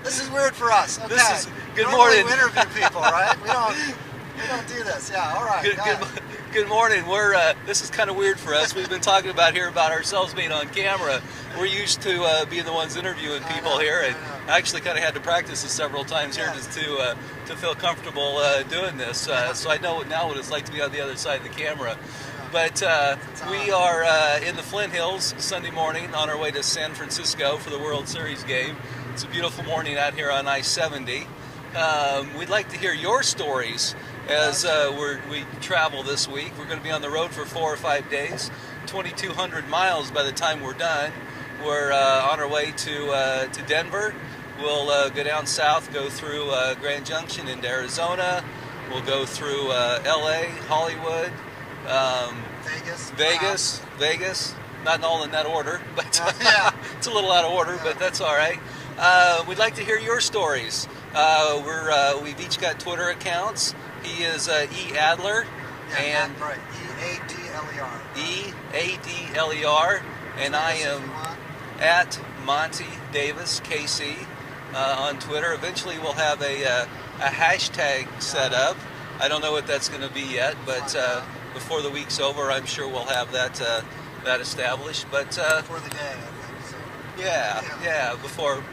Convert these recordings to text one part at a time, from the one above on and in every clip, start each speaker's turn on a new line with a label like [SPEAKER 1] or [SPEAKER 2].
[SPEAKER 1] This is weird for us. Okay.
[SPEAKER 2] This is good
[SPEAKER 1] Normally
[SPEAKER 2] morning.
[SPEAKER 1] we interview people, right? We don't do this. Yeah. All right.
[SPEAKER 2] Good morning. This is kind of weird for us. We've been talking about ourselves being on camera. We're used to being the ones interviewing people here, and I actually kind of had to practice this several times here just to feel comfortable doing this. So I know now what it's like to be on the other side of the camera. But we are in the Flint Hills Sunday morning on our way to San Francisco for the World Series game. It's a beautiful morning out here on I-70. We'd like to hear your stories as we travel this week. We're going to be on the road for 4 or 5 days, 2,200 miles by the time we're done. We're on our way to Denver. We'll go down south, go through Grand Junction into Arizona. We'll go through LA, Hollywood, Vegas. Not all in that order, but it's a little out of order, but that's all right. We'd like to hear your stories. We've each got Twitter accounts. He is E. Adler, and
[SPEAKER 1] right. E-A-D-L-E-R.
[SPEAKER 2] E-A-D-L-E-R, and I am at Monty Davis, KC, on Twitter. Eventually we'll have a hashtag set up. I don't know what that's going to be yet, but before the week's over, I'm sure we'll have that established. But
[SPEAKER 1] before the day, I think. So.
[SPEAKER 2] Yeah, before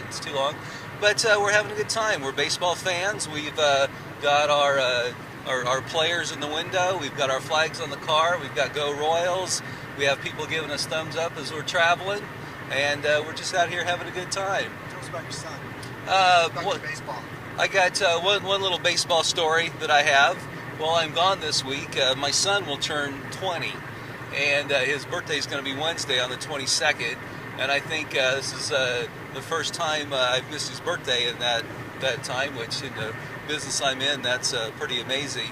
[SPEAKER 2] it's too long. But we're having a good time. We're baseball fans. We've got our players in the window. We've got our flags on the car. We've got Go Royals. We have people giving us thumbs up as we're traveling, and we're just out here having a good time.
[SPEAKER 1] Tell us about your son.
[SPEAKER 2] About
[SPEAKER 1] baseball.
[SPEAKER 2] I got one little baseball story that I have. While I'm gone this week, my son will turn 20, and his birthday is going to be Wednesday on the 22nd. And I think this is the first time I've missed his birthday in that time, which in the business I'm in, that's pretty amazing.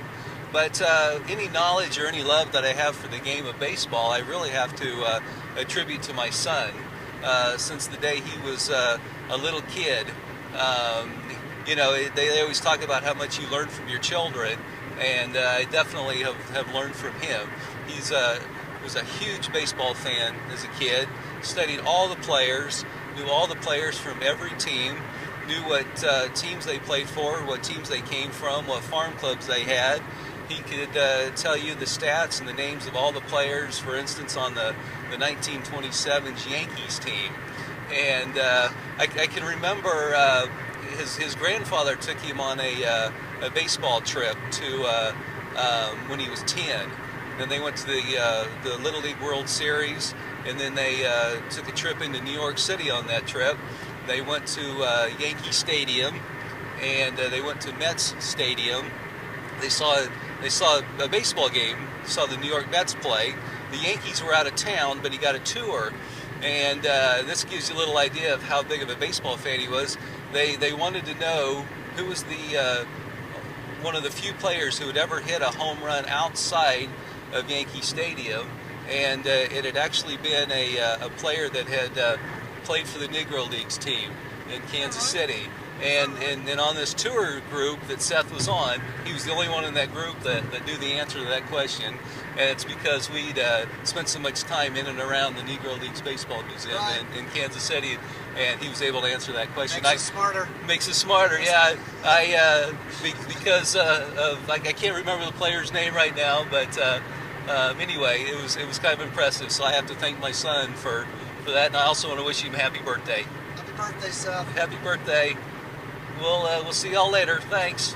[SPEAKER 2] But any knowledge or any love that I have for the game of baseball, I really have to attribute to my son. Since the day he was a little kid, they always talk about how much you learn from your children, and I definitely have learned from him. He was a huge baseball fan as a kid. Studied all the players, knew all the players from every team, knew what teams they played for, what teams they came from, what farm clubs they had. He could tell you the stats and the names of all the players, for instance, on the 1927 Yankees team. And I can remember his grandfather took him on a baseball trip to when he was 10. Then they went to the Little League World Series, and then they took a trip into New York City on that trip. They went to Yankee Stadium, and they went to Mets Stadium. They saw a baseball game, saw the New York Mets play. The Yankees were out of town, but he got a tour, and this gives you a little idea of how big of a baseball fan he was. They wanted to know who was one of the few players who had ever hit a home run outside of Yankee Stadium, and it had actually been a player that had played for the Negro Leagues team in Kansas City. And on this tour group that Seth was on, he was the only one in that group that knew the answer to that question, and it's because we'd spent so much time in and around the Negro Leagues Baseball Museum in Kansas City, and he was able to answer that question.
[SPEAKER 1] Makes us smarter.
[SPEAKER 2] Makes us smarter, yeah. Because I can't remember the player's name right now, but anyway, it was kind of impressive. So I have to thank my son for that, and I also want to wish him a happy birthday.
[SPEAKER 1] Happy birthday, Seth.
[SPEAKER 2] Happy birthday. We'll see y'all later. Thanks.